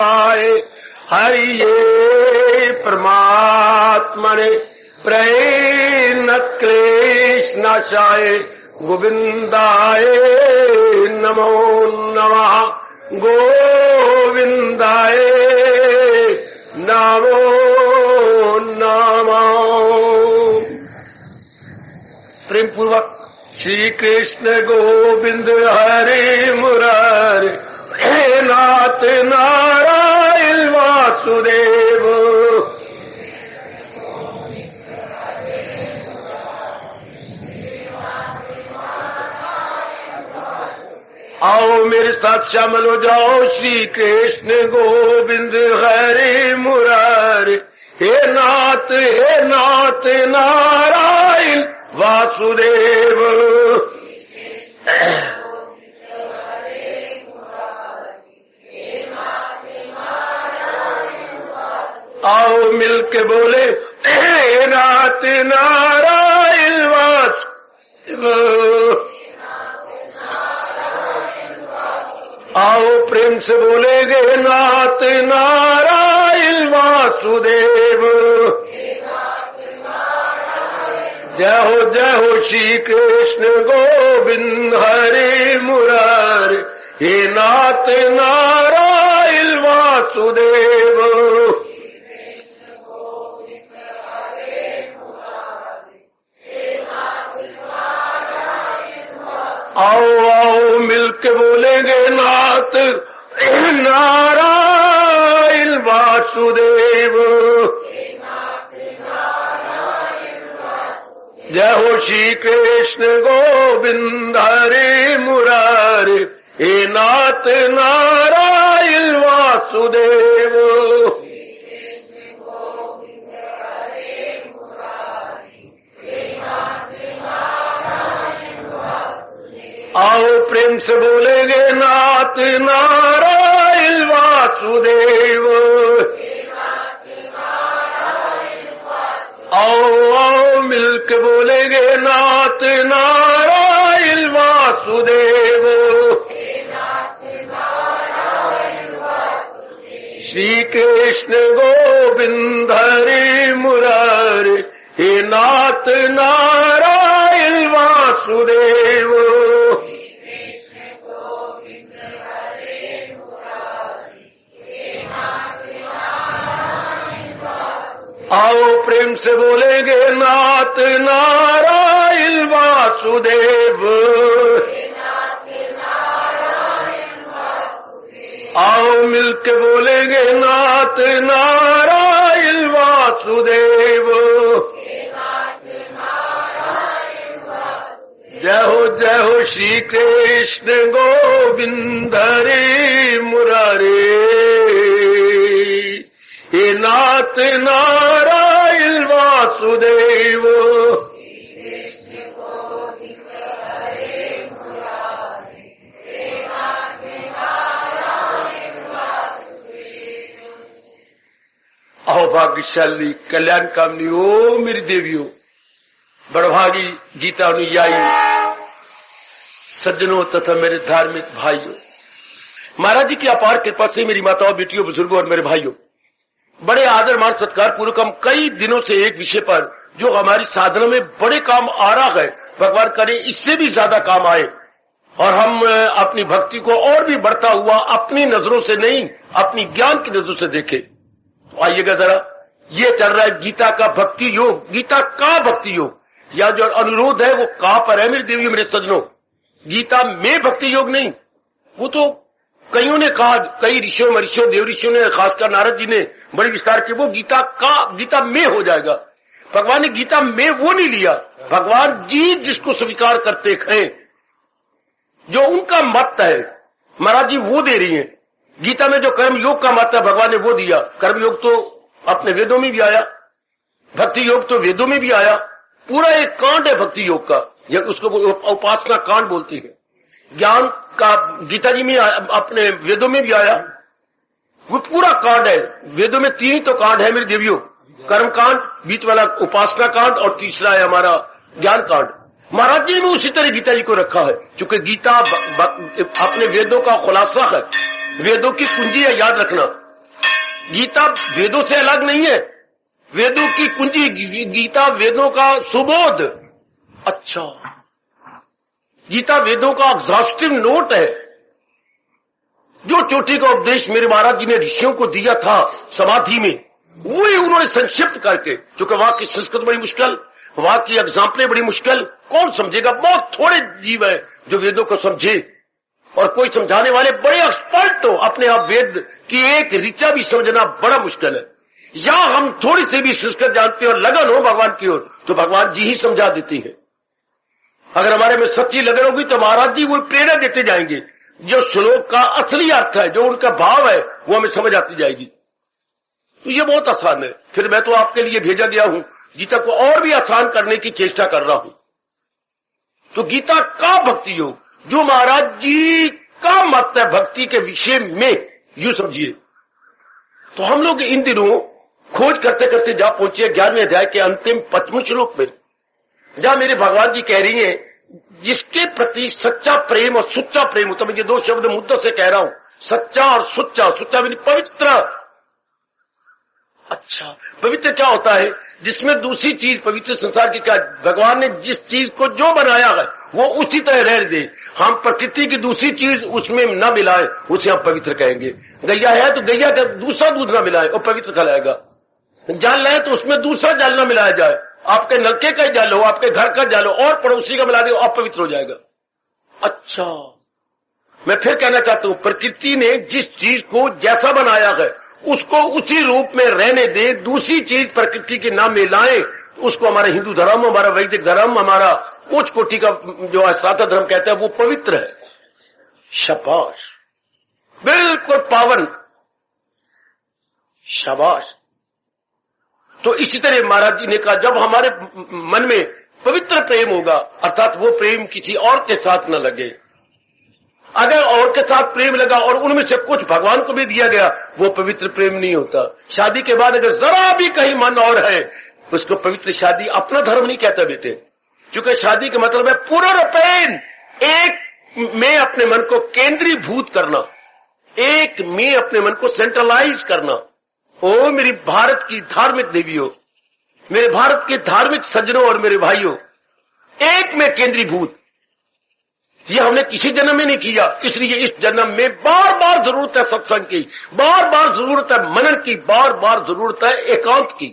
आए हरिये परमात्मने प्रेम क्लेश नाशाय गोविंदाय नमो नमः गोविंदाय नमो नमः। प्रेम पूर्वक श्री कृष्ण गोविंद हरे मुरारे हे नाथ नारायण वासुदेव। आओ मेरे साथ शामिल हो जाओ। श्री कृष्ण गोविंद हरे मुरारे हे नाथ नारायण वासुदेव। आओ मिलके बोले हे नाथ नारायण वासुदेव। आओ प्रेम से बोलेगे नाथ नारायण वासुदेव। जय हो श्री कृष्ण गोविंद हरे मुरारे हे नाथ नारायण वासुदेव। आओ मिलके बोलेंगे नाथ नारायण वासुदेव। जय हो श्री कृष्ण गोविंद हरे मुरारे हे नाथ नारायण वासुदेव। आओ प्रेम से बोलेंगे नाथ नारायण वासुदेव। आओ मिलके बोलेंगे नाथ नारायण वासुदेव। श्री कृष्ण गोविंद हरे मुरारे हे नाथ नारायण वासुदेव। आओ प्रेम से बोलेंगे नाथ नारायण वासुदेव। आओ मिलके बोलेंगे नाथ नारायण वासुदेव। जय हो श्री कृष्ण गोविंद हरे मुरारे हे नाथ नारायण वासुदेव। आओ भाग्यशाली कल्याण कामनी ओ मेरी देवियों, बड़भागी गीता अनुयायी सज्जनों तथा मेरे धार्मिक भाइयों, महाराज जी की अपार कृपा से मेरी माताओं, बेटियों, बुजुर्गों और मेरे भाइयों, बड़े आदर मान सत्कार पूर्वक हम कई दिनों से एक विषय पर जो हमारी साधना में बड़े काम आ रहा है, भगवान करे इससे भी ज्यादा काम आए और हम अपनी भक्ति को और भी बढ़ता हुआ अपनी नजरों से नहीं अपनी ज्ञान की नजरों से देखें। तो आइएगा जरा, ये चल रहा है गीता का भक्ति योग, गीता का भक्ति योग। या जो अनुरोध है वो कहां पर है मेरी देवियों, मेरे सज्जनों? गीता में भक्ति योग नहीं, वो तो कईयों ने कहा, कई ऋषियों महर्षियों देव ऋषियों ने, खासकर नारद जी ने बड़ी विस्तार की, वो गीता में हो जाएगा। भगवान ने गीता में वो नहीं लिया। भगवान जी जिसको स्वीकार करते हैं, जो उनका मत है, महाराज जी वो दे रही हैं। गीता में जो कर्म योग का मत है भगवान ने वो दिया। कर्म योग तो अपने वेदों में भी आया, भक्ति योग तो वेदों में भी आया। पूरा एक कांड है भक्ति योग का, उसको उपासना कांड बोलती है। ज्ञान का गीता जी में अपने वेदों में भी आया, वो पूरा कांड है। वेदों में 3 ही तो कांड है मेरी देवियों, कर्म कांड, बीच वाला उपासना कांड और तीसरा है हमारा ज्ञान कांड। महाराज जी ने उसी तरह गीता जी को रखा है, क्योंकि गीता अपने वेदों का खुलासा है, वेदों की कुंजी है। याद रखना, गीता वेदों से अलग नहीं है, वेदों की कुंजी गीता, वेदों का सुबोध। अच्छा, गीता वेदों का एग्जॉस्टिव नोट है। जो चोटी का उपदेश मेरे महाराज जी ने ऋषियों को दिया था समाधि में, वही उन्होंने संक्षिप्त करके, चूंकि वहां की संस्कृत बड़ी मुश्किल, वहां की एग्जाम्पलें बड़ी मुश्किल, कौन समझेगा? बहुत थोड़े जीव है जो वेदों को समझे, और कोई समझाने वाले बड़े एक्सपर्ट हो। अपने आप वेद की एक ऋचा भी समझना बड़ा मुश्किल है। या हम थोड़ी सी भी संस्कृत जानते हो और लगन हो भगवान की ओर, तो भगवान जी ही समझा देती है। अगर हमारे में सच्ची लगन होगी तो महाराज जी वो प्रेरणा देते जाएंगे, जो श्लोक का असली अर्थ है, जो उनका भाव है, वो हमें समझ आती जाएगी। तो ये बहुत आसान है। फिर मैं तो आपके लिए भेजा गया हूं, गीता को और भी आसान करने की चेष्टा कर रहा हूं। तो गीता का भक्ति योग, जो महाराज जी का मत है भक्ति के विषय में, यूं समझिए। तो हम लोग इन दिनों खोज करते करते जा पहुंचे 11वें अध्याय के अंतिम 25वें श्लोक में, जहां मेरे भगवान जी कह रही हैं, जिसके प्रति सच्चा प्रेम और सुच्चा प्रेम होता है। मैं ये दो शब्द मुद्दों से कह रहा हूं, सच्चा और सुच्चा। सुच्चा यानी पवित्र। अच्छा, पवित्र क्या होता है? जिसमें दूसरी चीज पवित्र संसार की क्या, भगवान ने जिस चीज को जो बनाया है वो उसी तरह रह दे। हम प्रकृति की दूसरी चीज उसमें न मिलाए, उसे हम पवित्र कहेंगे। गैया है तो गैया का दूसरा दूध न मिलाए, और पवित्र कहलाएगा। जल है तो उसमें दूसरा जल न मिलाया जाए। आपके नलके का जल हो, आपके घर का जल हो, और पड़ोसी का मिला दे, अपवित्र हो जाएगा। अच्छा, मैं फिर कहना चाहता हूं, प्रकृति ने जिस चीज को जैसा बनाया है उसको उसी रूप में रहने दे। दूसरी चीज प्रकृति के नाम में लाए, उसको हमारा हिंदू धर्म, हमारा वैदिक धर्म, हमारा उच्च कोटि का जो स्नातन धर्म कहते हैं, वो पवित्र है। शाबाश, बिल्कुल पावन, शाबाश। तो इसी तरह महाराज जी ने कहा, जब हमारे मन में पवित्र प्रेम होगा, अर्थात वो प्रेम किसी और के साथ न लगे। अगर और के साथ प्रेम लगा और उनमें से कुछ भगवान को भी दिया गया, वो पवित्र प्रेम नहीं होता। शादी के बाद अगर जरा भी कहीं मन और है, उसको पवित्र शादी अपना धर्म नहीं कहता बेटे। क्योंकि शादी का मतलब है पूर्णरूपेण एक में अपने मन को केंद्रीभूत करना, एक में अपने मन को सेंट्रलाइज करना। ओ मेरी भारत की धार्मिक देवियों, मेरे भारत के धार्मिक सज्जनों और मेरे भाइयों, एक में केंद्रीभूत, ये हमने किसी जन्म में नहीं किया। इसलिए इस जन्म में बार बार जरूरत है सत्संग की, बार बार जरूरत है मनन की, बार बार जरूरत है एकांत की।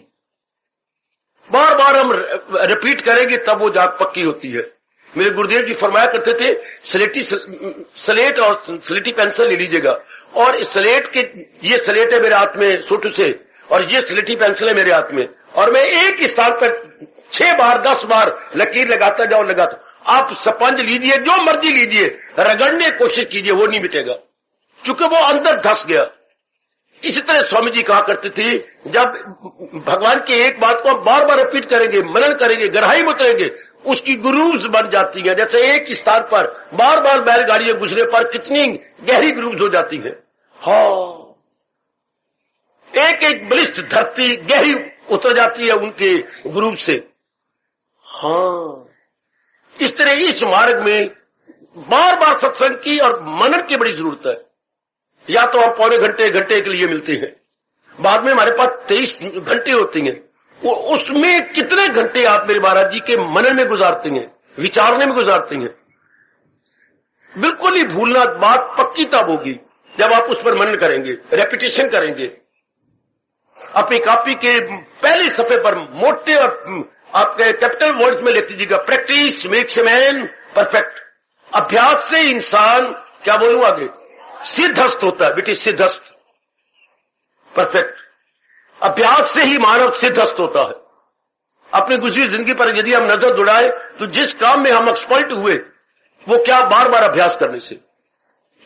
बार बार हम रिपीट करेंगे तब वो जाग पक्की होती है। मेरे गुरुदेव जी फरमाया करते थे, स्लेट और स्लेटी पेंसिल ले लीजिएगा, और इस स्लेट के, ये स्लेट है मेरे हाथ में सोटू से, और ये स्लेटी पेंसिल है मेरे हाथ में, और मैं एक स्थान पर 6 बार 10 बार लकीर लगाता जाऊं। आप स्पंज लीजिए, जो मर्जी लीजिए, रगड़ने की कोशिश कीजिए, वो नहीं मिटेगा, क्योंकि वो अंदर धस गया। इसी तरह स्वामी जी कहा करते थे, जब भगवान की एक बात को हम बार बार रिपीट करेंगे, मनन करेंगे, गहराई में उतरेंगे, उसकी ग्रूव्स बन जाती है। जैसे एक स्थान पर बार बार बैलगाड़ियां गुजरने पर कितनी गहरी ग्रूव्स हो जाती है। हाँ, एक एक बलिष्ठ धरती गहरी उतर जाती है उनके ग्रूव से। हाँ, इस तरह इस मार्ग में बार बार सत्संग की और मनन की बड़ी जरूरत है। या तो हम पौने घंटे के लिए मिलते हैं, बाद में हमारे पास 23 घंटे होते हैं, वो उसमें कितने घंटे आप मेरे महाराज जी के मनन में गुजारते हैं, विचारने में गुजारते हैं। बिल्कुल ही भूलना बात पक्की तब होगी जब आप उस पर मनन करेंगे, रेपिटेशन करेंगे। अपनी कॉपी के पहले सफे पर मोटे और आपके कैपिटल वर्ड्स में लिख दीजिएगा, practice makes a man perfect. अभ्यास से इंसान, क्या बोलूं आगे, सिद्धस्त होता है बेटी, सिद्धस्त, परफेक्ट। अभ्यास से ही मानव सिद्धस्त होता है। अपनी गुजरी जिंदगी पर यदि हम नजर दौड़ाए तो जिस काम में हम एक्सपर्ट हुए, वो क्या बार बार अभ्यास करने से।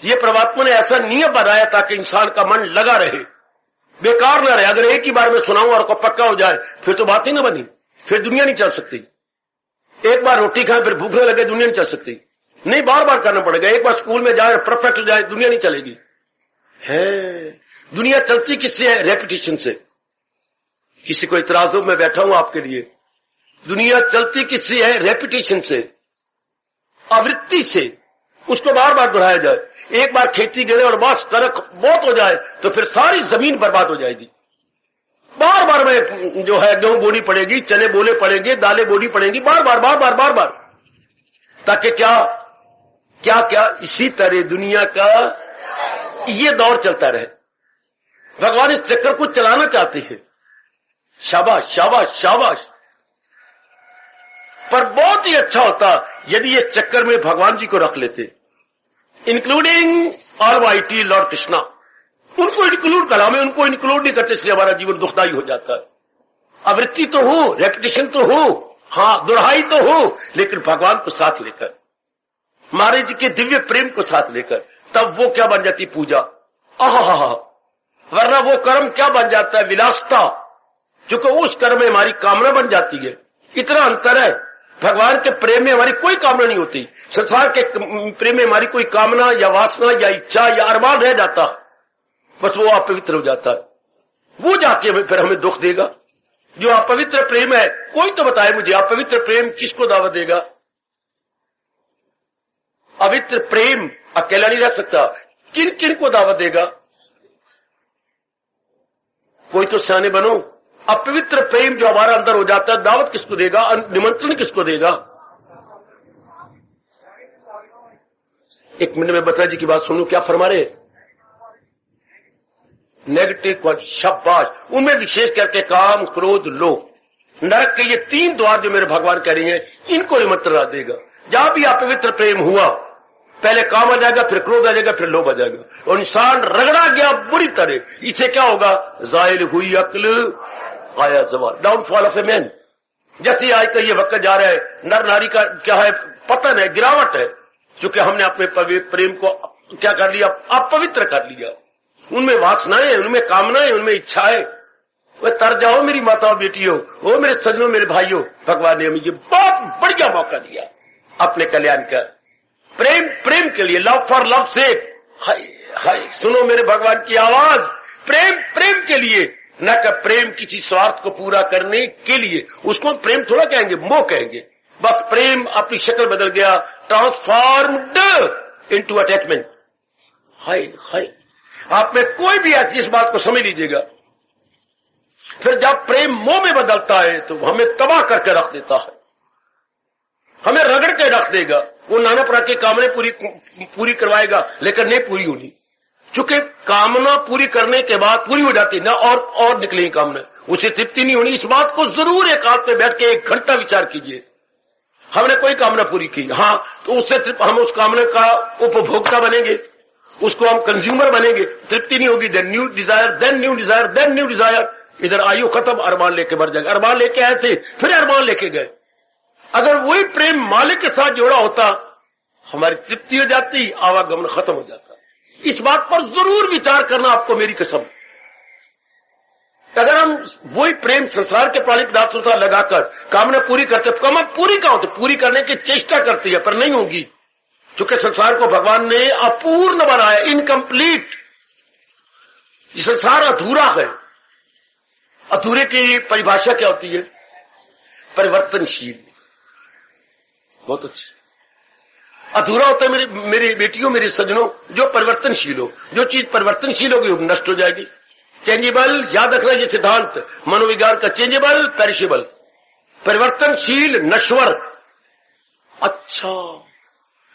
ये परमात्मा ने ऐसा नियम बनाया ताकि इंसान का मन लगा रहे, बेकार न रहे। अगर एक ही बार में सुनाऊं और को पक्का हो जाए, फिर तो बात ही ना बनी, फिर दुनिया नहीं चल सकती। एक बार रोटी खाए फिर भूख लगे, दुनिया नहीं चल सकती। नहीं, बार बार करना पड़ेगा। एक बार स्कूल में जाए, परफेक्ट हो जाए, दुनिया नहीं चलेगी। है, दुनिया चलती किससे है? रेपिटेशन से। किसी को इतराज हो, मैं बैठा हूं आपके लिए। दुनिया चलती किससे है? रेपिटेशन से, आवृत्ति से। उसको बार बार दोहराया जाए। एक बार खेती गिरे और बस कनक बहुत हो जाए तो फिर सारी जमीन बर्बाद हो जाएगी। बार बार में जो है गेहूं बोनी पड़ेगी, चने बोले पड़ेंगे, दालें बोनी पड़ेंगी, बार बार बार बार बार बार, ताकि क्या क्या क्या इसी तरह दुनिया का ये दौर चलता रहे। भगवान इस चक्कर को चलाना चाहते हैं। शाबाश शाबाश शाबाश। पर बहुत ही अच्छा होता यदि इस चक्कर में भगवान जी को रख लेते, इंक्लूडिंग ऑलमाइटी लॉर्ड कृष्णा। उनको इंक्लूड करा, में उनको इंक्लूड नहीं करते, इसलिए हमारा जीवन दुखदायी हो जाता है। आवृत्ति तो हो, रेपिटेशन तो हो, हाँ दुल्हाई तो हो, लेकिन भगवान को साथ लेकर, महाराज जी के दिव्य प्रेम को साथ लेकर, तब वो क्या बन जाती पूजा। आहा, वरना वो कर्म क्या बन जाता है, विलासता। चूंकि उस कर्म में हमारी कामना बन जाती है। इतना अंतर है। भगवान के प्रेम में हमारी कोई कामना नहीं होती, संसार के प्रेम में हमारी कोई कामना या वासना या इच्छा या अरमान रह जाता, बस वो अपवित्र हो जाता है। वो जाके फिर हमें दुख देगा। जो अपवित्र प्रेम है, कोई तो बताए मुझे, अपवित्र प्रेम किसको दावत देगा? पवित्र प्रेम अकेला नहीं रह सकता, किन किन को दावत देगा? कोई तो सियाने बनो। अपवित्र प्रेम जो हमारा अंदर हो जाता है, दावत किसको देगा, निमंत्रण किसको देगा? एक मिनट में बत्रा जी की बात सुनू, क्या फरमा रहे? नेगेटिव शाबाश। उनमें विशेष करके काम, क्रोध, लोभ, नरक के ये 3 द्वार जो मेरे भगवान कह रही हैं, इनको निमंत्रण देगा। जहां भी अपवित्र प्रेम हुआ, पहले काम आ जाएगा, फिर क्रोध आ जाएगा, फिर लोभ आ जाएगा, और इंसान रगड़ा गया बुरी तरह। इससे क्या होगा? जाहिर हुई अक्ल, आया जवाल, डाउनफॉल ऑफ ए मैन। जैसे आज का ये वक्त जा रहा है, नर नारी का क्या है, पतन है, गिरावट है, क्योंकि हमने अपने प्रेम को क्या कर लिया, अपवित्र कर लिया। उनमें वासनाएं, उनमें कामनाएं, उनमें इच्छाएं। वह तर जाओ मेरी माताओं बेटियों, वो मेरे सजनों, मेरे भाइयों, भगवान ने मुझे बहुत बढ़िया मौका दिया अपने कल्याण का। प्रेम प्रेम के लिए, लव फॉर लव से, हाय हाय सुनो मेरे भगवान की आवाज, प्रेम प्रेम के लिए, न कि प्रेम किसी स्वार्थ को पूरा करने के लिए। उसको प्रेम थोड़ा कहेंगे, मोह कहेंगे। बस प्रेम अपनी शक्ल बदल गया, ट्रांसफॉर्म्ड इनटू अटैचमेंट। हाय हाय, आप में कोई भी ऐसी इस बात को समझ लीजिएगा। फिर जब प्रेम मोह में बदलता है तो हमें तबाह करके रख देता है, हमें रगड़ के रख देगा। वो नाना प्रकार की कामना पूरी करवाएगा, लेकिन नहीं पूरी होनी, चूंकि कामना पूरी करने के बाद पूरी हो जाती ना, और निकलेगी कामना, उसे तृप्ति नहीं होनी। इस बात को जरूर एकांत पे बैठ के 1 घंटा विचार कीजिए। हमने कोई कामना पूरी की, हाँ, तो उससे हम उस कामना का उपभोक्ता बनेंगे, उसको हम कंज्यूमर बनेंगे, तृप्ति नहीं होगी। Then new desire, then new desire, then new desire. इधर आयु खत्म, अरमान लेके मर जाएगा। अरमान लेके आए थे, फिर अरमान लेके गए। अगर वही प्रेम मालिक के साथ जोड़ा होता, हमारी तृप्ति हो जाती, आवागमन खत्म हो जाता। इस बात पर जरूर विचार करना, आपको मेरी कसम। अगर हम वही प्रेम संसार के प्राणी पदार्थों से लगाकर कामना पूरी करते, कामना पूरी क्या होती, पूरी करने की चेष्टा करती है, पर नहीं होगी, चूंकि संसार को भगवान ने अपूर्ण बनाया, इनकम्प्लीट। संसार अधूरा है। अधूरे की परिभाषा क्या होती है? परिवर्तनशील। बहुत अच्छा। अधूरा होता है मेरी बेटियों, मेरे सज्जनों, जो परिवर्तनशील हो। जो चीज परिवर्तनशील होगी वो नष्ट हो जाएगी। चेंजेबल, याद रखना ये सिद्धांत मनोविज्ञान का। चेंजेबल, पेरिशेबल, परिवर्तनशील, नश्वर। अच्छा,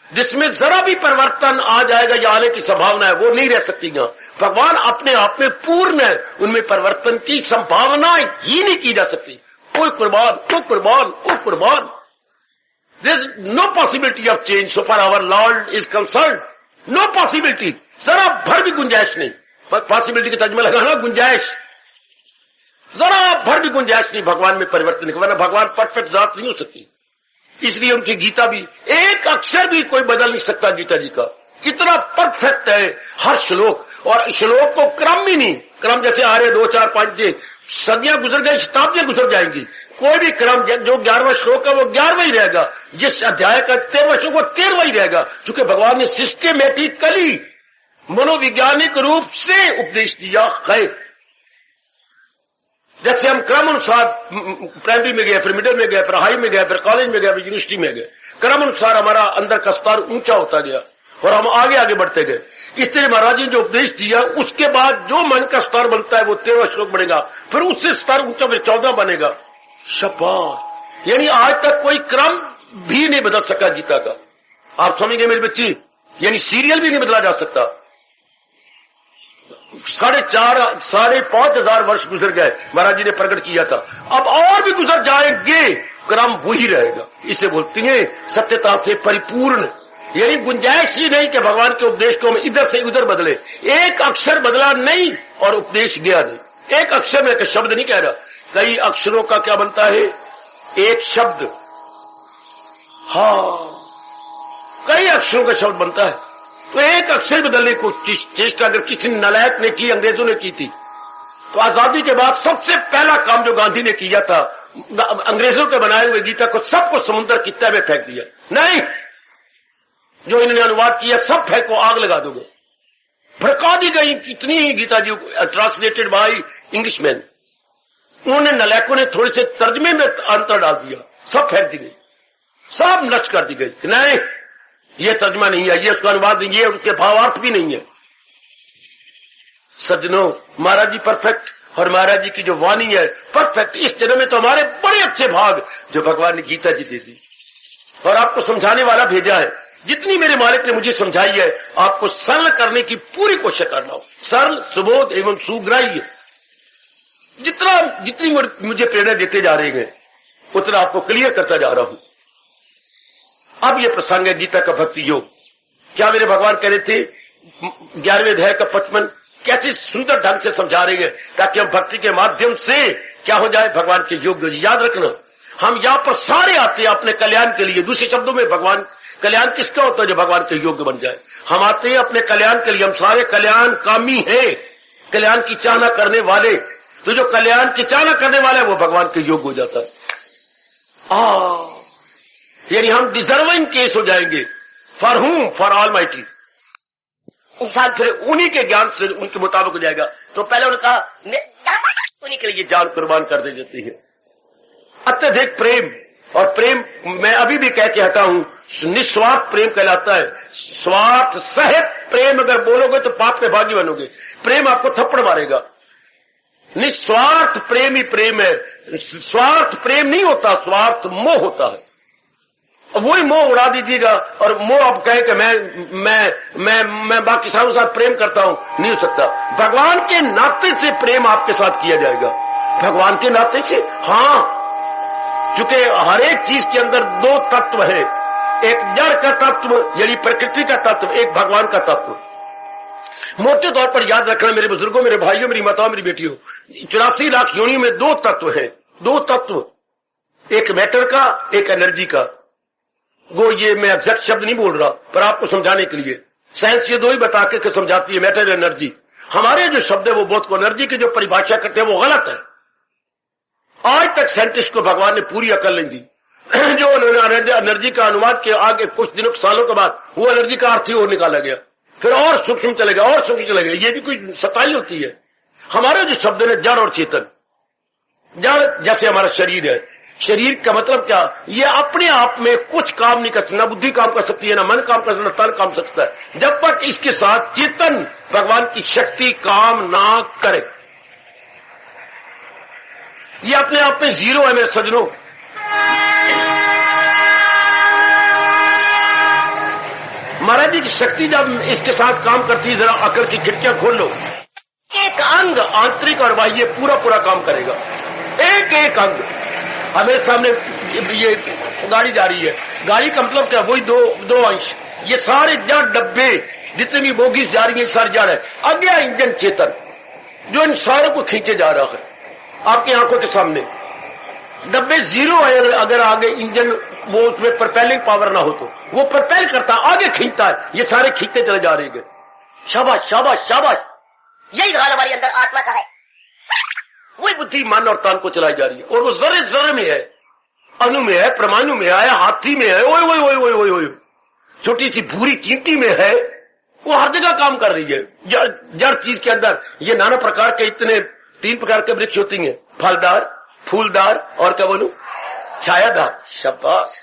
जिसमें जरा भी परिवर्तन आ जाएगा या आने की संभावना है, वो नहीं रह सकती। भगवान अपने आप में पूर्ण है, उनमें परिवर्तन की संभावना ही नहीं की जा सकती। कोई कुर्बान, कोई कुर्बान, कोई कुर्बान। There is no possibility of change so far our Lord is concerned. No possibility. जरा भर भी गुंजाइश नहीं। पॉसिबिलिटी की तर्जुमा लगाना, गुंजाइश, जरा भर भी गुंजाइश नहीं भगवान में परिवर्तन की, वरना भगवान परफेक्ट जात नहीं हो सकती। इसलिए उनकी गीता भी एक अक्षर भी कोई बदल नहीं सकता। गीता जी का इतना परफेक्ट है हर श्लोक, और श्लोक को क्रम भी नहीं, क्रम जैसे आ रहे 2, 4, 5 जे सदियां गुजर गई, शताब्दियां गुजर जाएंगी, कोई भी क्रम, जो 11वां श्लोक है वो 11वां ही रहेगा, जिस अध्याय का 13वां श्लोक वो 13वां ही रहेगा, क्योंकि भगवान ने सिस्टेमेटिकली मनोवैज्ञानिक रूप से उपदेश दिया है। जैसे हम क्रम अनुसार प्राइमरी में गए, फिर मिडिल में गए, फिर हाई में गए, फिर कॉलेज में गए, फिर यूनिवर्सिटी में गए, क्रम अनुसार हमारा अंदर का स्तर ऊंचा होता गया, और हम आगे आगे बढ़ते गए। इसलिए महाराज जी ने जो उपदेश दिया, उसके बाद जो मन का स्तर बनता है वो 13 श्लोक बनेगा, फिर उससे स्तर ऊंचा 14 बनेगा। शाबाश। यानी आज तक कोई क्रम भी नहीं बदल सका गीता का। आप समझेंगे मेरी बच्ची, यानी सीरियल भी नहीं बदला जा सकता। 4,500 वर्ष गुजर गए, महाराज जी ने प्रकट किया था, अब और भी गुजर जाएंगे, क्रम वही रहेगा। इसे बोलती है सत्यता से परिपूर्ण। यानी गुंजाइश ही नहीं कि भगवान के उपदेश को हम इधर से उधर बदले। एक अक्षर बदला नहीं और उपदेश गया नहीं। एक अक्षर में शब्द नहीं कह रहा, कई अक्षरों का क्या बनता है, एक शब्द। हाँ, कई अक्षरों का शब्द बनता है। तो एक अक्षर बदलने को चेष्टा अगर किसी नालायक ने की, अंग्रेजों ने की थी, तो आजादी के बाद सबसे पहला काम जो गांधी ने किया था, अंग्रेजों के बनाए हुए गीता को सबको समुद्र की तह में फेंक दिया। नहीं, जो इन्होंने अनुवाद किया सब फेंको, आग लगा दोगे। भड़का दी गई कितनी ही गीता जी ट्रांसलेटेड बाय इंग्लिशमैन। उन्होंने नालायकों ने थोड़े से तर्जमे में अंतर डाल दिया, सब फेंक दी गई, सब नष्ट कर दी गई। नहीं, ये तर्जमा नहीं है, ये उसका अनुवाद नहीं है, उसके भावार्थ भी नहीं है। सज्जनों, महाराज जी परफेक्ट, और महाराज जी की जो वाणी है परफेक्ट। इस जन्म में तो हमारे बड़े अच्छे भाग जो भगवान ने गीता जी दे दी और आपको समझाने वाला भेजा है। जितनी मेरे मालिक ने मुझे समझाई है, आपको सरल करने की पूरी कोशिश कर रहा हूं, सरल, सुबोध एवं सुग्राह्य। जितनी मुझे प्रेरणा देते जा रहे हैं, उतना आपको क्लियर करता जा रहा हूं। अब ये प्रसंग है गीता का भक्ति योग। क्या मेरे भगवान कह रहे थे 11वें अध्याय का 55 कैसे सुंदर ढंग से समझा रहे हैं, ताकि हम भक्ति के माध्यम से क्या हो जाए, भगवान के योग। याद रखना, हम यहां पर सारे आते हैं अपने कल्याण के लिए। दूसरे शब्दों में, भगवान कल्याण किसका होता है, जो भगवान के योग्य बन जाए। हम आते हैं अपने कल्याण के लिए, हम सारे कल्याण कामी हैं, कल्याण की चाहना करने वाले। तो जो कल्याण की चाहना करने वाला है वो भगवान के योग्य हो जाता है। यानी हम डिजर्विंग केस हो जाएंगे। फॉर हुम, फॉर ऑल माइटी। इंसान फिर उन्हीं के ज्ञान से उनके मुताबिक हो जाएगा। तो पहले उन्होंने कहा उन्हीं के लिए जान कुर्बान कर दी जाती है। अत्यधिक प्रेम, और प्रेम मैं अभी भी कह के हटा हूं, निस्वार्थ प्रेम कहलाता है। स्वार्थ सहित प्रेम अगर बोलोगे तो पाप के भागी बनोगे। प्रेम आपको थप्पड़ मारेगा। निस्वार्थ प्रेम ही प्रेम है। स्वार्थ प्रेम नहीं होता, स्वार्थ मोह होता है। वही मोह उड़ा दीजिएगा, और मोह अब कहे कि मैं बाकी सारों के साथ प्रेम करता हूं, नहीं हो सकता। भगवान के नाते से प्रेम आपके साथ किया जाएगा, भगवान के नाते से। हाँ, चूंकि हर एक चीज के अंदर दो तत्व है, एक जड़ का तत्व यानी प्रकृति का तत्व, एक भगवान का तत्व। मोटे तौर पर याद रखना मेरे बुजुर्गों, मेरे भाइयों, मेरी माताओं, मेरी बेटियों, 84 लाख योनियों में दो तत्व है। दो तत्व, एक मैटर का, एक एनर्जी का। वो ये मैं एग्जैक्ट शब्द नहीं बोल रहा, पर आपको समझाने के लिए साइंस ये दो ही बता के समझाती है, मैटर एनर्जी। हमारे जो शब्द है वो बहुत को एनर्जी की जो परिभाषा करते हैं वो गलत है। आज तक साइंटिस्ट को भगवान ने पूरी अकल नहीं दी। जो एनर्जी का अनुवाद के आगे कुछ दिनों सालों के बाद वो एनर्जी का अर्थ ही और निकाला गया, फिर और सूक्ष्म चले गया, और सूक्ष्म चले गया। ये भी कोई सताई होती है। हमारे जो शब्द है जड़ और चेतन, जड़ जैसे हमारा शरीर है, शरीर का मतलब क्या, ये अपने आप में कुछ काम नहीं कर सकता, ना बुद्धि काम कर सकती है, ना मन काम कर सकता, ना तन काम सकता है, जब तक इसके साथ चेतन भगवान की शक्ति काम ना करे। ये अपने आप में जीरो है मेरे सज्जनों। महाराज जी की शक्ति जब इसके साथ काम करती है, जरा अकल की खिड़कियां खोल लो, एक अंग आंतरिक और बाह्य पूरा पूरा काम करेगा। एक एक अंग। हमें सामने ये गाड़ी जा रही है, गाड़ी का मतलब क्या, वही दो अंश। ये सारे जड़ डब्बे जितने भी बोगीज जा रही है सारे जड़ है। अगला इंजन चेतन जो इन सारों को खींचे जा रहा है आपकी आंखों के सामने। डब्बे जीरो है, अगर आगे इंजन वो उसमें प्रपेलिंग पावर ना हो तो वो प्रपेल करता है, आगे खींचता है, ये सारे खींचते चले जा रहे हैं। शाबाश शाबाश शाबाश, यही हाल हमारे अंदर आत्मा का है। वही बुद्धि मन और तन को चलाई जा रही है, और वो जर्रे जर्रे में है, अणु में है, परमाणु में है, हाथी में है, ओए ओए ओए ओए ओए, छोटी सी भूरी चींटी में है, वो हर जगह काम कर रही है। जड़ चीज के अंदर ये नाना प्रकार के इतने 3 प्रकार के वृक्ष होती हैं, फलदार, फूलदार और क्या बोलूं, छायादार। शाबाश,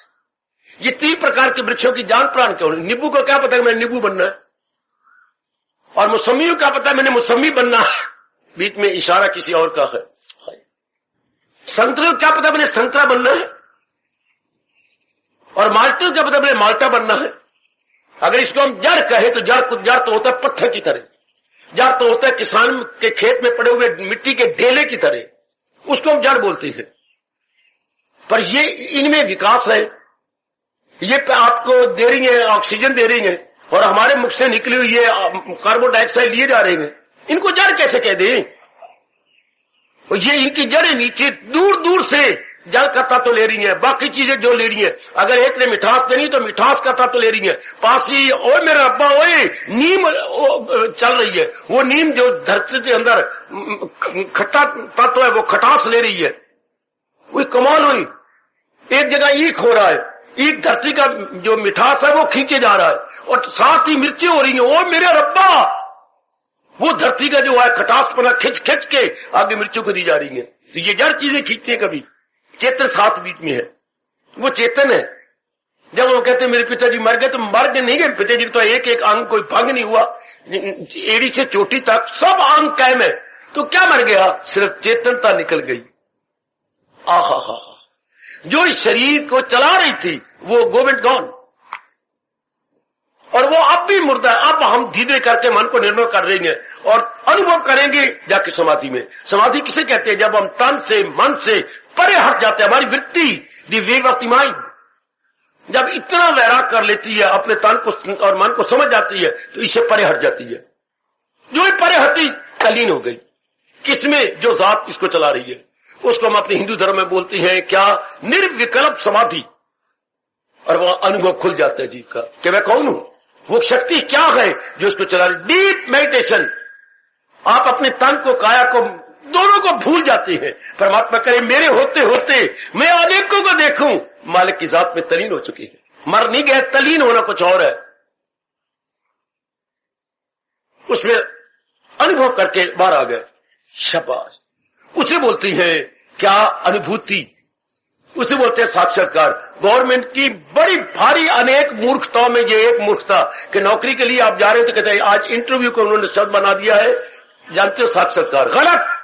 ये 3 प्रकार के वृक्षों की जान प्राण क्यों नहीं? नींबू को क्या पता है मैंने नींबू बनना है, और मौसमी को क्या पता है मैंने मौसमी बनना है, बीच में इशारा किसी और का है। संतरे को क्या पता मैंने संतरा बनना है, और माल्टे को क्या पता मैंने माल्टा बनना है। अगर इसको हम जड़ कहे तो जड़ तो होता है पत्थर की तरह, जड़ तो होता है किसान के खेत में पड़े हुए मिट्टी के ढेले की तरह, उसको हम जड़ बोलते हैं। पर ये इनमें विकास है, ये आपको दे रही है, ऑक्सीजन दे रही है, और हमारे मुख से निकली हुई ये कार्बन डाइऑक्साइड लिए जा रहे हैं, इनको जड़ कैसे कह दें? और ये इनकी जड़ें नीचे दूर दूर से जल का तत्व ले रही है, बाकी चीजें जो ले रही है। अगर एक ने मिठास देनी तो मिठास का तत्व ले रही है। पासी ओए मेरे अब्बा ओए नीम चल रही है, वो नीम जो धरती के अंदर खट्टा तत्व है वो खटास ले रही है। वही कमाल हुई, एक जगह ईख हो रहा है, ईख धरती का जो मिठास है वो खींचे जा रहा है, और साथ ही मिर्चें हो रही है। ओ मेरे रब्बा, वो धरती का जो है खटासपना खिंच खिंच के आगे मिर्चों को दी जा रही है। तो ये जड़ चीजें खींचती है। कभी चेतन साथ बीच में है, वो चेतन है। जब वो कहते मेरे पिताजी मर गए, तो मर गए नहीं गए पिताजी, तो एक एक अंग कोई भंग नहीं हुआ, एड़ी से चोटी तक सब अंग कायम है। तो क्या मर गया? सिर्फ चेतनता निकल गई। आहा हा, जो इस शरीर को चला रही थी वो गवर्नमेंट गॉन, और वो अब भी मुर्दा है। अब हम धीरे करके मन को निर्मल कर रही हैं और अनुभव करेंगे जाके समाधि में। समाधि किसे कहते हैं? जब हम तन से मन से परे हट जाते हैं, हमारी वृत्ति the way of the mind जब इतना वैराग कर लेती है, अपने तन को और मन को समझ जाती है, तो इससे परे हट जाती है। जो ही परे हटी तल्लीन हो गई। किसमें? जो जात इसको चला रही है, उसको हम अपने हिंदू धर्म में बोलते हैं क्या? निर्विकल्प समाधि। और वह अनुभव खुल जाता है जीव का कि मैं कौन हूं, वो शक्ति क्या है जो इसको चला रही। डीप मेडिटेशन, आप अपने तन को काया को दोनों को भूल जाते हैं। परमात्मा करे मेरे होते होते मैं अनेकों को देखूं, मालिक की जात में तलीन हो चुकी है। मर नहीं गए, तलीन होना कुछ और है। उसमें अनुभव करके बाहर आ गए। शाबाश। उसे बोलती है क्या? अनुभूति। उसे बोलते हैं साक्षात्कार। गवर्नमेंट की बड़ी भारी अनेक मूर्खताओं में ये एक मूर्खता कि नौकरी के लिए आप जा रहे हो तो कहते हैं आज इंटरव्यू को उन्होंने शब्द बना दिया है, जानते हो साक्षात्कार। गलत।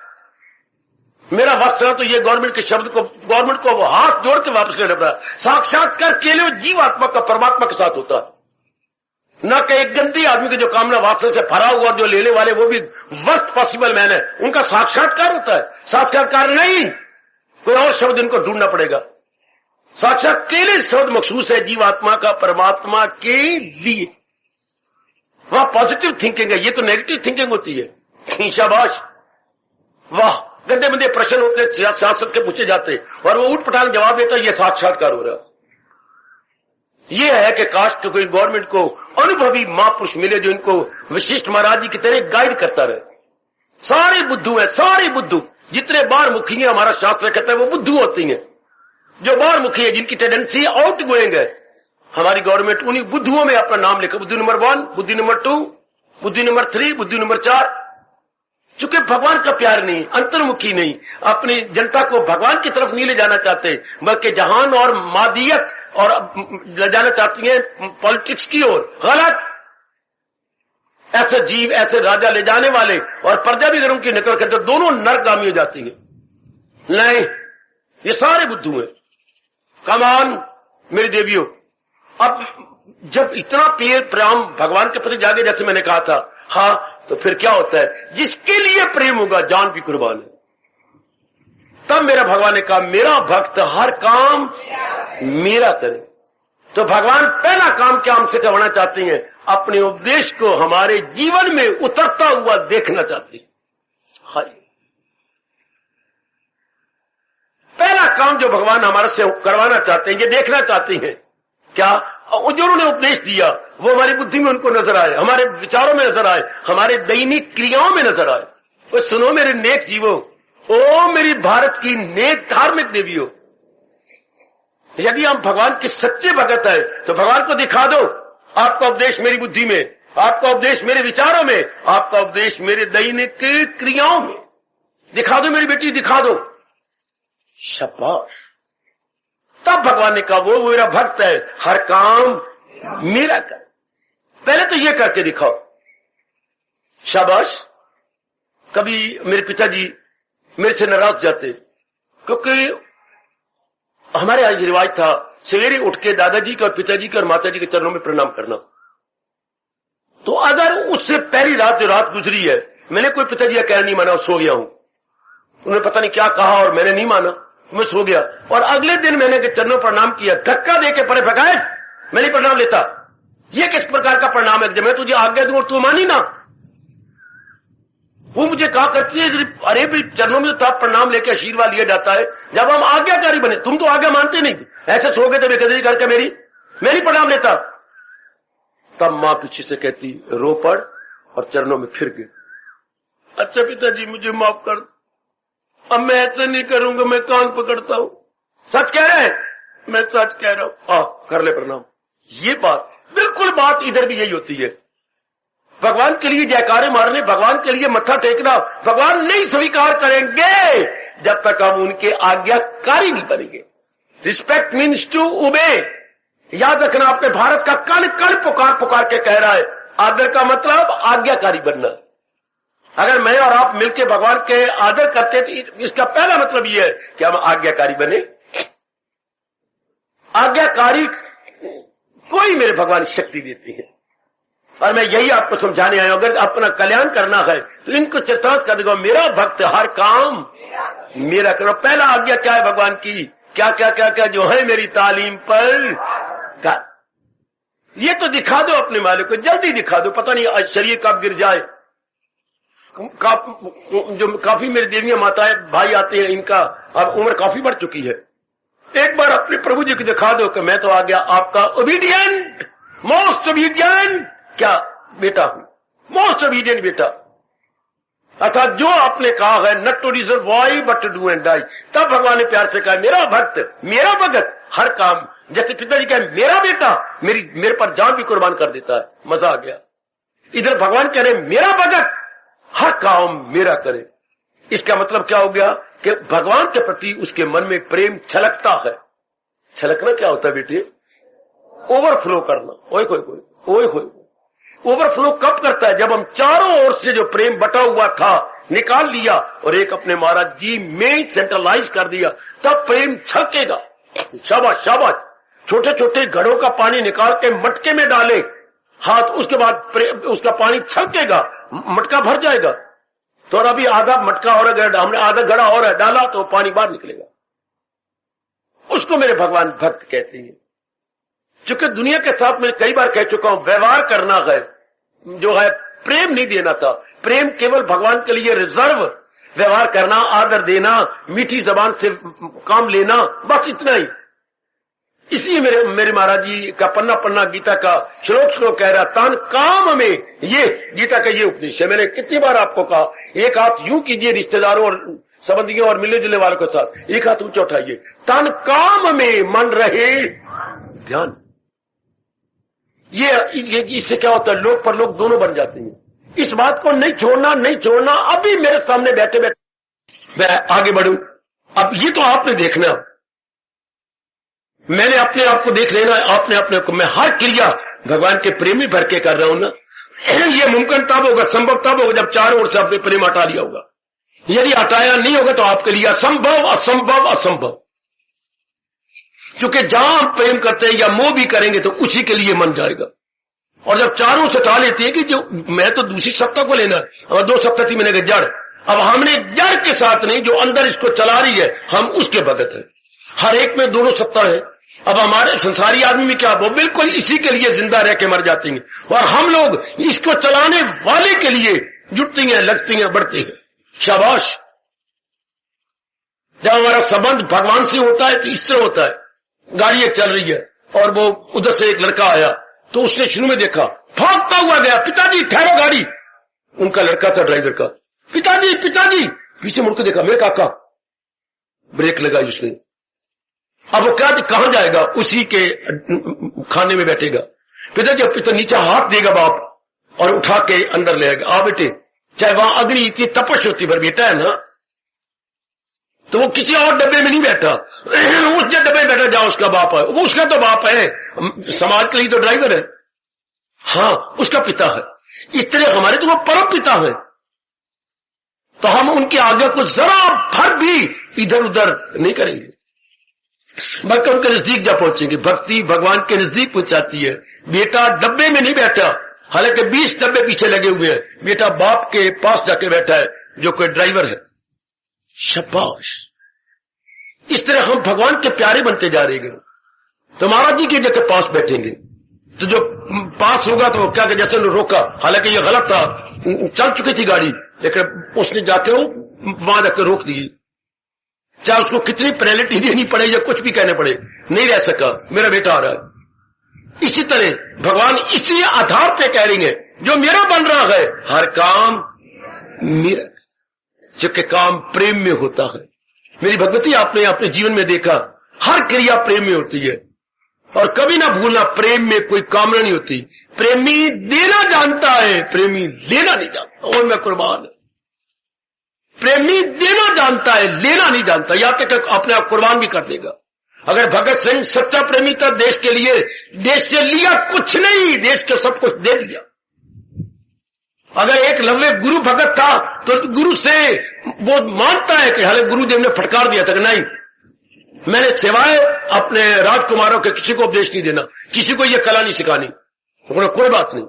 मेरा वक्त है तो ये गवर्नमेंट के शब्द को, गवर्नमेंट को हाथ जोड़ के वापस लेना पड़ा। साक्षात्कार केवल जीवात्मा का परमात्मा के साथ होता है, न कि एक गंदी आदमी के जो कामना वासना से भरा हुआ और जो लेने वाले वो भी वर्स्ट पॉसिबल मैन है, उनका साक्षात्कार होता है। साक्षात्कार नहीं, कोई और शब्द इनको ढूंढना पड़ेगा। साक्षात केवल शब्द मखसूस है जीवात्मा का परमात्मा के लिए। वहां पॉजिटिव थिंकिंग है, ये तो नेगेटिव थिंकिंग होती है। शाबाश, वाह। गंदे मंदे प्रश्न होते सियासत के पूछे जाते और वो उठ पटांग जवाब देता, ये साक्षात्कार हो रहा। ये है कि काश तो कोई गवर्नमेंट को अनुभवी महापुरुष मिले जो इनको वशिष्ठ महाराज जी की तरह गाइड करता रहे। सारे बुद्धू है, सारे बुद्धू। जितने बार मुखी है हमारा शास्त्र कहता है वो बुद्धू होती हैं। जो बार मुखी है, जिनकी टेंडेंसी आउट गोइंग है, हमारी गवर्नमेंट उन्हीं बुद्धुओं में अपना नाम लिखा। बुद्धि नंबर 1, बुद्धि नंबर 2, बुद्धि नंबर 3, बुद्धि नंबर 4। चूंकि भगवान का प्यार नहीं, अंतर्मुखी नहीं, अपनी जनता को भगवान की तरफ नहीं ले जाना चाहते, बल्कि जहान और मादियत और ले जाना चाहती है पॉलिटिक्स की ओर। गलत। ऐसे जीव, ऐसे राजा ले जाने वाले और प्रजा भी अगर उनकी नकल करते दोनों नरकगामी हो जाती है। नहीं, ये सारे बुद्धू हैं। कमान मेरी देवियों, अब जब इतना प्रेम भगवान के प्रति जागे, जैसे मैंने कहा था, हाँ, तो फिर क्या होता है? जिसके लिए प्रेम होगा जान भी कुर्बान है। तब मेरा भगवान ने कहा मेरा भक्त हर काम मेरा करे। तो भगवान पहला काम क्या हमसे करवाना चाहते हैं? अपने उपदेश को हमारे जीवन में उतरता हुआ देखना चाहते हैं। हाय, पहला काम जो भगवान हमारे से करवाना चाहते हैं, ये देखना चाहते हैं क्या? जो उन्होंने उपदेश दिया वो हमारी बुद्धि में उनको नजर आए, हमारे विचारों में नजर आए, हमारे दैनिक क्रियाओं में नजर आए। तो सुनो मेरे नेक जीवो, ओ मेरी भारत की नेक धार्मिक देवियों, यदि हम भगवान के सच्चे भगत है तो भगवान को दिखा दो। आपका उपदेश मेरी बुद्धि में, आपका उपदेश मेरे विचारों में, आपका उपदेश मेरे दैनिक क्रियाओं में दिखा दो। मेरी बेटी दिखा दो। शाबाश। तब भगवान ने कहा वो मेरा भक्त है, हर काम मेरा कर। पहले तो ये करके दिखाओ। शाबाश। कभी मेरे पिताजी मेरे से नाराज जाते, क्योंकि हमारे यहाँ ये रिवाज था सवेरे उठ के दादाजी के और पिताजी के और माताजी के चरणों में प्रणाम करना। तो अगर उससे पहली रात जो रात गुजरी है, मैंने कोई पिताजी का कहना नहीं माना और सो गया हूं, उन्होंने पता नहीं क्या कहा और मैंने नहीं माना, मैं सो गया, और अगले दिन मैंने चरणों प्रणाम किया, धक्का दे के परे भगाए, मैं नहीं प्रणाम लेता। ये किस प्रकार का प्रणाम है? जब मैं तुझे आज्ञा दूं और तू मानी ना। वो मुझे कहा करती है, अरे भी चरणों में तो प्रणाम लेके आशीर्वाद लिया जाता है जब हम आज्ञाकारी बने। तुम तो आज्ञा मानते नहीं, ऐसे सो गए थे बेकदरी करके मैं नहीं प्रणाम लेता। तब मां पीछे से कहती रो पड़, और चरणों में फिर गिर। अच्छा पिताजी मुझे माफ कर, अब मैं ऐसे नहीं करूंगा, मैं कान पकड़ता हूं। सच कह रहे हैं? मैं सच कह रहा हूं। कर ले प्रणाम। ये बात बिल्कुल बात इधर भी यही होती है। भगवान के लिए जयकारे मारने, भगवान के लिए मत्था टेकना, भगवान नहीं स्वीकार करेंगे जब तक हम उनके आज्ञाकारी नहीं बनेंगे। Respect means to obey. याद रखना, अपने भारत का कण कण पुकार पुकार के कह रहा है, आदर का मतलब आज्ञाकारी बनना। अगर मैं और आप मिलकर भगवान के आदर करते तो इसका पहला मतलब यह है कि हम आज्ञाकारी बने। आज्ञाकारी कोई मेरे भगवान शक्ति देती है, और मैं यही आपको समझाने आया हूं। अगर अपना कल्याण करना है तो इनको चित्रांत कर देगा, मेरा भक्त हर काम मेरा करो। पहला आज्ञा क्या है भगवान की? क्या क्या क्या क्या जो है मेरी तालीम पर का। ये तो दिखा दो अपने मालिक को, जल्दी दिखा दो, पता नहीं आज शरीर कब गिर जाए। जो काफी मेरी देवियां माताएं भाई आते हैं, इनका अब उम्र काफी बढ़ चुकी है। एक बार अपने प्रभु जी को दिखा दो कि मैं तो आ गया आपका ओबीडियंट, मोस्ट ओबीडियंट क्या बेटा हूं, मोस्ट ओबीडियंट बेटा। अर्थात जो आपने कहा है, not to deserve why but to do and die. तब भगवान ने प्यार से कहा मेरा भक्त, मेरा भगत हर काम, जैसे पिताजी कहे मेरा बेटा मेरे पर जान भी कुर्बान कर देता है। मजा आ गया। इधर भगवान कह रहे मेरा भगत हर काम मेरा करे। इसका मतलब क्या हो गया कि भगवान के प्रति उसके मन में प्रेम छलकता है। छलकना क्या होता है बेटे? ओवरफ्लो करना। ओए होए होए ओए होए। ओवरफ्लो कब करता है? जब हम चारों ओर से जो प्रेम बटा हुआ था निकाल लिया और एक अपने महाराज जी में सेंट्रलाइज कर दिया, तब प्रेम छलकेगा। शाबाश शाबाश। छोटे छोटे घड़ों का पानी निकाल के मटके में डाले हाथ, उसके बाद उसका पानी छलकेगा, मटका भर जाएगा। तो अभी आधा मटका और हमने आधा घड़ा और डाला तो पानी बाहर निकलेगा। उसको मेरे भगवान भक्त कहते हैं। चूंकि दुनिया के साथ मैं कई बार कह चुका हूं, व्यवहार करना है जो है, प्रेम नहीं देना था। प्रेम केवल भगवान के लिए रिजर्व, व्यवहार करना, आदर देना, मीठी जबान से काम लेना, बस इतना ही। इसलिए मेरे महाराज जी का पन्ना पन्ना गीता का श्लोक कह रहा, तन काम में ये गीता का ये उपदेश है। मैंने कितनी बार आपको कहा, एक हाथ यूं कीजिए रिश्तेदारों और संबंधियों और मिलने जुलने वालों के साथ, एक हाथ ऊंचा उठाइए, तन काम में मन रहे ध्यान। ये इससे क्या होता है, लोग पर लोग दोनों बन जाते हैं। इस बात को नहीं छोड़ना। अभी मेरे सामने बैठे मैं आगे बढ़ूं। अब ये तो आपने देखना, मैंने अपने आप को देख लेना, आपने अपने को। मैं हर क्रिया भगवान के प्रेमी भर के कर रहा हूं ना। ये मुमकिन तब होगा, संभव तब होगा जब चारों ओर से आपने प्रेम हटा लिया होगा। यदि हटाया नहीं होगा तो आपके लिए असंभव असंभव असंभव। क्योंकि जहां हम प्रेम करते हैं या मोह भी करेंगे तो उसी के लिए मन जाएगा। और जब चारों से हटा लेते हैं कि जो मैं तो दूसरी सत्ता को लेना है, और दो सत्ता थी मैंने जड़, अब हमने जड़ के साथ नहीं, जो अंदर इसको चला रही है हम उसके भगत हैं। हर एक में दोनों सत्ता है। अब हमारे संसारी आदमी में क्या, वो बिल्कुल इसी के लिए जिंदा रह के मर जाते हैं, और हम लोग इसको चलाने वाले के लिए जुटती हैं, लगती हैं, बढ़ती हैं। शाबाश। जब हमारा संबंध भगवान से होता है तो इससे होता है। गाड़ी एक चल रही है और वो उधर से एक लड़का आया, तो उसने शुरू में देखा, भागता हुआ गया, पिताजी ठहरो गाड़ी। उनका लड़का था ड्राइवर का। पिताजी पिताजी, पीछे मुड़कर देखा, मेरे काका। ब्रेक लगाई उसने। अब वो क्या कहां जाएगा, उसी के खाने में बैठेगा। पिताजी पिता नीचे हाथ देगा बाप और उठा के अंदर ले आएगा। आ बेटे, चाहे वहां अग्नि इतनी तपश होती पर बेटा है ना, तो वो किसी और डब्बे में नहीं बैठा, उस डब्बे में बैठा जहां उसका बाप है। वो उसका तो बाप है, समाज के लिए तो ड्राइवर है, हाँ उसका पिता है। इस तरह हमारे तो वो परम पिता है, तो हम उनके आगे को जरा भर भी इधर उधर नहीं करेंगे, बल्कि उनके नजदीक जा पहुंचेंगे। भक्ति भगवान के नजदीक पहुंचाती है। बेटा डब्बे में नहीं बैठा, हालांकि 20 डब्बे पीछे लगे हुए हैं, बेटा बाप के पास जाके बैठा है जो कोई ड्राइवर है। शाबाश। इस तरह हम भगवान के प्यारे बनते जा रहे हैं। तो महाराज जी की जगह पास बैठेंगे, तो जो पास होगा तो क्या, जैसे उन्होंने रोका, हालांकि ये गलत था, चल चुकी थी गाड़ी, लेकिन उसने जाके वहां जाकर रोक दी, चाहे उसको कितनी पेनल्टी देनी पड़े या कुछ भी कहने पड़े, नहीं रह सका, मेरा बेटा आ रहा है। इसी तरह भगवान इसी आधार पे कह रही है, जो मेरा बन रहा है हर काम मेरा, जबकि काम प्रेम में होता है। मेरी भगवती आपने अपने जीवन में देखा, हर क्रिया प्रेम में होती है, और कभी ना भूलना प्रेम में कोई कामना नहीं होती। प्रेमी देना जानता है, प्रेमी लेना नहीं जानता। और मैं कुर्बान, प्रेमी देना जानता है, लेना नहीं जानता, या तक अपने आप कुर्बान भी कर देगा। अगर भगत सिंह सच्चा प्रेमी था देश के लिए, देश से लिया कुछ नहीं, देश को सब कुछ दे दिया। अगर एक लंबे गुरु भगत था तो गुरु से वो मानता है कि हालांकि गुरुदेव ने फटकार दिया था कि नहीं, मैंने सिवाय अपने राजकुमारों के किसी को उपदेश नहीं देना, किसी को ये कला नहीं सिखानी। कोई बात नहीं,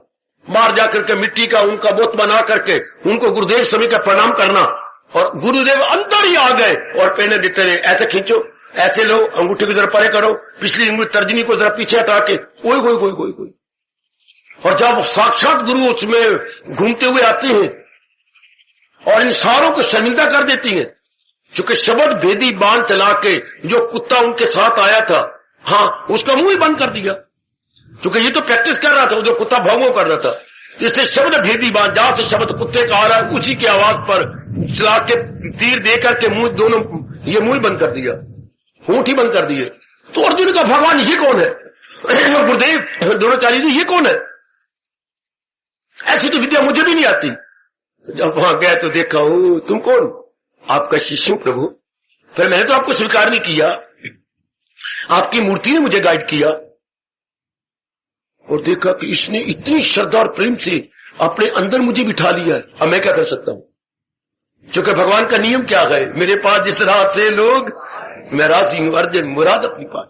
बाहर जाकर के मिट्टी का उनका बोत बना करके उनको गुरुदेव सभी का प्रणाम करना, और गुरुदेव अंदर ही आ गए और पहने देते रहे, ऐसे खींचो, ऐसे लो, अंगूठी को जरा परे करो, पिछली अंगूठी तर्जनी को जरा पीछे हटा के, कोई कोई कोई कोई कोई। और जब साक्षात गुरु उसमें घूमते हुए आते हैं और इन सारों को शर्मिंदा कर देती हैं, चूंकि शब्द भेदी बाण चला के जो कुत्ता उनके साथ आया था, हाँ उसका मुंह ही बंद कर दिया, चूंकि ये तो प्रैक्टिस कर रहा था, जो कुत्ता भौंगो कर रहा था। जिससे शब्द भेदी बाण, जहां से शब्द कुत्ते का आ रहा है उसी की आवाज पर चला के तीर दे करके मुंह दोनों, ये मुंह बंद कर दिया, होंठ ही बंद कर दिए। तो अर्जुन का भगवान ये कौन है? गुरुदेव द्रोणाचार्य जी ये कौन है? ऐसी तो विद्या मुझे भी नहीं आती। जब वहां गया तो देखा, ओ तुम कौन? आपका शिष्य हूं प्रभु। फिर मैंने तो आपको स्वीकार नहीं किया, आपकी मूर्ति ने मुझे गाइड किया, और देखा कि इसने इतनी श्रद्धा और प्रेम से अपने अंदर मुझे बिठा लिया है। अब मैं क्या कर सकता हूं? क्योंकि भगवान का नियम क्या है, मेरे पास जिस राह से लोग, मैं राजी हूं, अर्जुन मुराद अपनी पास।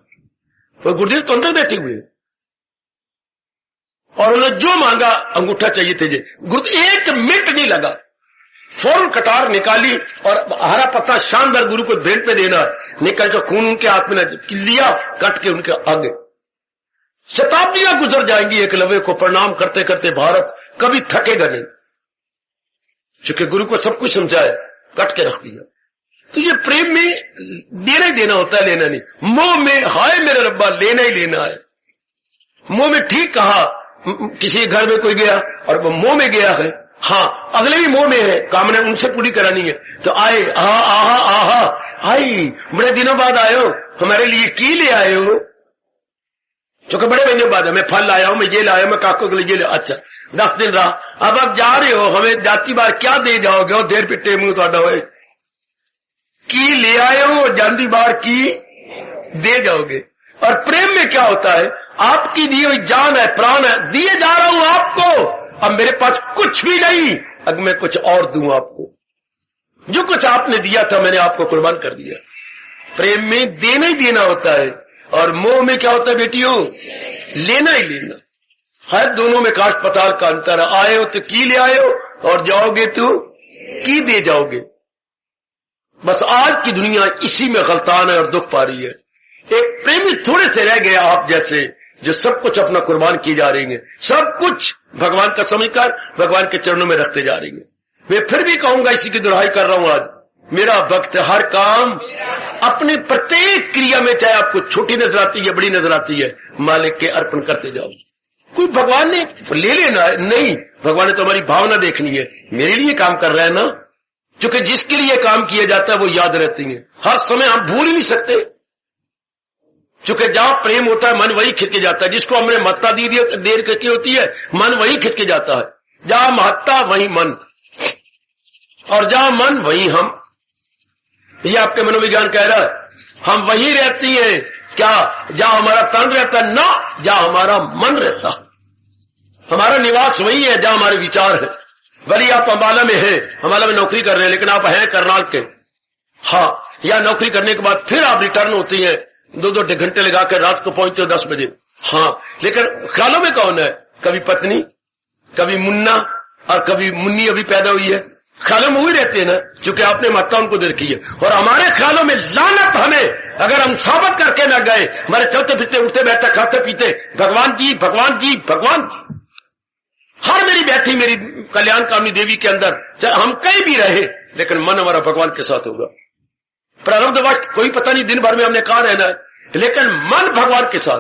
और गुरुदेव तो अंदर बैठे हुए और उन्हें जो मांगा अंगूठा चाहिए थे जे। गुरुदेव एक मिनट नहीं लगा, फौरन कटार निकाली और हरा पत्ता शानदार गुरु को भेंट पे देना, निकल कर खून उनके हाथ में लिया, कट के उनके आगे। शताब्दियां गुजर जाएंगी एकलव्य को प्रणाम करते करते, भारत कभी थकेगा नहीं, चूंकि गुरु को सब कुछ समझाया, कट के रख दिया। तो ये प्रेम में देना ही देना होता है, लेना नहीं। मोह में हाय मेरे रब्बा, लेना ही लेना है। मोह में ठीक कहा, किसी घर में कोई गया और वो मोह में गया है, हाँ अगले भी मोह में है, कामना उनसे पूरी करानी है, तो आए, आहा आहा आहा आई, बड़े दिनों बाद आए हो, हमारे लिए की ले आए हो? चूंकि बड़े महीने बाद मैं फल लाया हूं, मैं ये लाया, मैं काकों के लिए ये लाया। अच्छा 10 दिन रहा, अब आप जा रहे हो, हमें जाती बार क्या दे जाओगे? और देर पिट्टे मुंह तो होए की ले आए हो, जानती बार की दे जाओगे। और प्रेम में क्या होता है, आपकी दी हुई जान है, प्राण है, दिए जा रहा हूं आपको, अब मेरे पास कुछ भी नहीं, अब मैं कुछ और दूं आपको। जो कुछ आपने दिया था मैंने आपको कुर्बान कर दिया। प्रेम में देना ही देना होता है, और मोह में क्या होता है बेटियों? लेना ही लेना। हर दोनों में काश पताल का अंतर है। आए हो तो की ले आए हो, और जाओगे तो की दे जाओगे। बस आज की दुनिया इसी में गलतान है और दुख पा रही है। एक प्रेमी थोड़े से रह गया आप जैसे, जो सब कुछ अपना कुर्बान की जा रही है, सब कुछ भगवान का समझकर भगवान के चरणों में रखते जा रही है। मैं फिर भी कहूंगा, इसी की दुहाई कर रहा हूं आज, मेरा भक्त हर काम अपने प्रत्येक क्रिया में, चाहे आपको छोटी नजर आती है बड़ी नजर आती है, मालिक के अर्पण करते जाओ। कोई भगवान ने ले लेना है नहीं, भगवान ने तो हमारी भावना देखनी है, मेरे लिए काम कर रहा है ना। क्योंकि जिसके लिए काम किया जाता है वो याद रहती है, हर समय हम भूल ही नहीं सकते। क्योंकि जहां प्रेम होता है मन वही खिंच के जाता है। जिसको हमने महत्ता देर करके होती है, मन वही खिंच के जाता है। जहां महत्ता वही मन, और जहां मन वही हम। ये आपके मनोविज्ञान कह रहा है। हम वही रहती हैं क्या जहां हमारा तन रहता है, ना जहां हमारा मन रहता। हमारा निवास वही है जहां हमारे विचार है। भले आप अम्बाला में हैं, अम्बाला में नौकरी कर रहे हैं, लेकिन आप हैं करनाल के, हाँ, या नौकरी करने के बाद फिर आप रिटर्न होती हैं, 2-2 घंटे लगा कर रात को पहुंचते हो 10 बजे, हाँ, लेकिन ख्यालों में कौन है? कभी पत्नी, कभी मुन्ना और कभी मुन्नी अभी पैदा हुई है। ख्यालों में वही रहते हैं ना, क्योंकि आपने माता उनको दे रखी है। और हमारे ख्यालों में लानत हमें, अगर हम साबित करके न गए, हमारे चलते फिरते उठते बैठते खाते पीते भगवान जी भगवान जी भगवान जी, हर मेरी बैठी मेरी कल्याणकामी देवी के अंदर, चाहे हम कहीं भी रहे, लेकिन मन हमारा भगवान के साथ होगा। प्रारब्धवश कोई पता नहीं दिन भर में हमने कहा रहना है, लेकिन मन भगवान के साथ,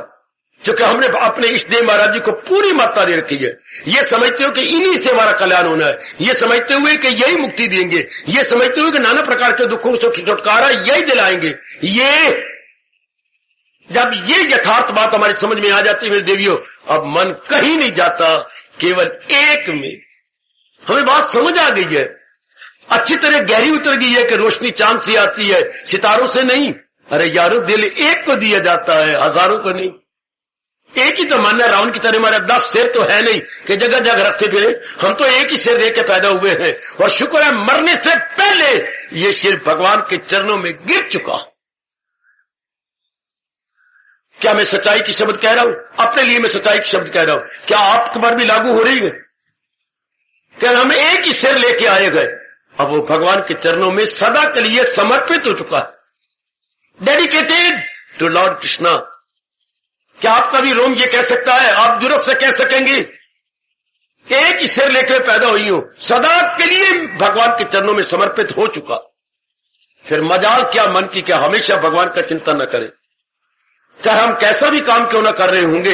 क्योंकि हमने अपने इष्ट देव महाराज जी को पूरी मात्रा दे रखी है। ये समझते हो कि इन्हीं से हमारा कल्याण होना है, ये समझते हुए कि यही मुक्ति देंगे, ये समझते हुए कि नाना प्रकार के दुखों से छुटकारा यही दिलाएंगे। ये जब ये यथार्थ बात हमारी समझ में आ जाती है मेरे देवियों, अब मन कहीं नहीं जाता, केवल एक में। हमें बात समझ आ गई है, अच्छी तरह गहरी उतर गई है कि रोशनी चांद से आती है, सितारों से नहीं। अरे यारो, दिल एक को दिया जाता है, हजारों को नहीं। एक ही तो मन है, रावण की तरह हमारे 10 सिर तो है नहीं कि जगह जगह रखते फिरे। हम तो एक ही सिर लेके पैदा हुए हैं, और शुक्र है मरने से पहले ये सिर भगवान के चरणों में गिर चुका। क्या मैं सच्चाई की शब्द कह रहा हूं? अपने लिए मैं सच्चाई की शब्द कह रहा हूं। क्या आपके पर भी लागू हो रही है? क्या हम एक ही सिर लेके आए गए, अब वो भगवान के चरणों में सदा के लिए समर्पित हो चुका है, डेडिकेटेड टू लॉर्ड कृष्णा। क्या आपका भी रोम ये कह सकता है, आप जुर्रत से कह सकेंगे, एक ही सिर लेकर पैदा हुई हो, सदा के लिए भगवान के चरणों में समर्पित हो चुका। फिर मजाल क्या मन की, क्या हमेशा भगवान का चिंतन न करें, चाहे हम कैसा भी काम क्यों न कर रहे होंगे,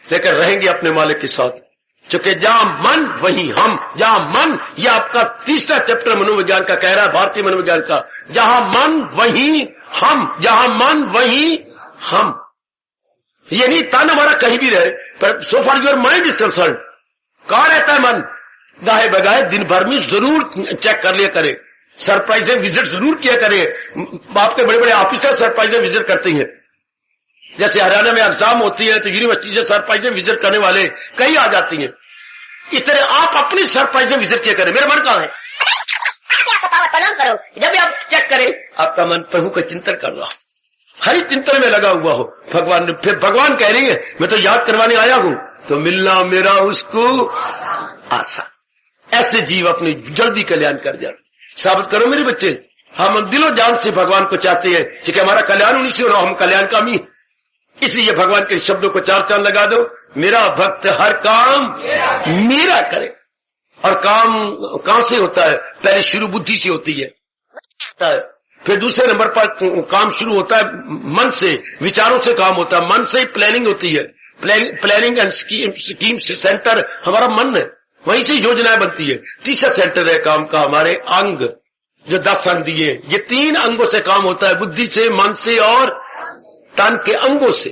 लेकिन रहेंगे अपने मालिक के साथ। क्योंकि जहां मन वहीं हम, जहां मन, यह आपका तीसरा चैप्टर मनोविज्ञान का कह रहा है, भारतीय मनोविज्ञान का, जहां मन वहीं हम, जहां मन वहीं हम। ये नहीं तन हमारा कहीं भी रहे, पर सो फार योर माइंड इज कंसर्न, कहां रहता है मन, गाहे बगाहे दिन भर में जरूर चेक कर लिया करे, सरप्राइजिंग विजिट जरूर किया करे। आपके बड़े बड़े ऑफिसर सरप्राइजिंग विजिट करते हैं, जैसे हरियाणा में एग्जाम होती है तो यूनिवर्सिटी से सरप्राइजिंग विजिट करने वाले कई आ जाती हैं। इस तरह आप अपनी सरप्राइजिंग विजिट किया करें। मेरा मन कहां है, प्रणाम करो, जब भी आप चेक करें आपका मन प्रभु का चिंतन कर रहा हो, हरि चिंतन में लगा हुआ हो। भगवान ने फिर भगवान कह रही है, मैं तो याद करवाने आया हूं, तो मिलना मेरा उसको आशा। ऐसे जीव अपनी जल्दी कल्याण कर जाए। साबित करो मेरे बच्चे, हम दिलो जान से भगवान को चाहते हैं, क्योंकि हमारा कल्याण उन्हीं से हो रहा, हम कल्याणकामी। इसलिए भगवान के शब्दों को 4 चांद लगा दो, मेरा भक्त हर काम मेरा करे। और काम कहां से होता है? पहले शुरू बुद्धि से होती है, फिर दूसरे नंबर पर काम शुरू होता है मन से, विचारों से काम होता है, मन से ही प्लानिंग होती है। प्लानिंग एंड स्कीम से सेंटर हमारा मन है, वहीं से योजनाएं बनती है। तीसरा सेंटर है काम का हमारे अंग, जो 10 अंग दिए। ये 3 अंगों से काम होता है, बुद्धि से, मन से और तन के अंगों से।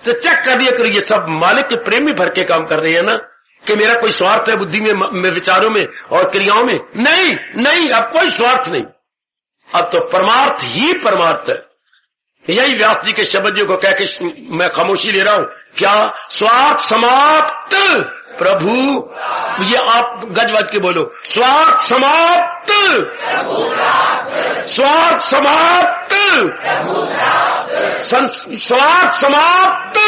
तो चेक कर दिया करो, ये सब मालिक के प्रेम में भर के काम कर रहे हैं ना, कि मेरा कोई स्वार्थ है बुद्धि में, विचारों में और क्रियाओं में? नहीं नहीं, अब कोई स्वार्थ नहीं, अब तो परमार्थ ही परमार्थ है। यही व्यास जी के शब्द को कह के मैं खामोशी ले रहा हूं। क्या? स्वार्थ समाप्त प्रभु, ये आप गज के बोलो, स्वार्थ समाप्त, स्वार्थ समाप्त, स्वार्थ समाप्त।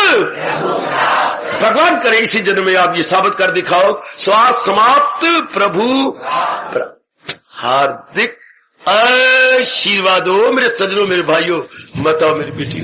भगवान करे इसी जन्म में आप ये साबित कर दिखाओ, स्वार्थ समाप्त प्रभु। हार्दिक आशीर्वाद हो मेरे सज्जनों, मेरे भाइयों, बताओ मेरी बेटी।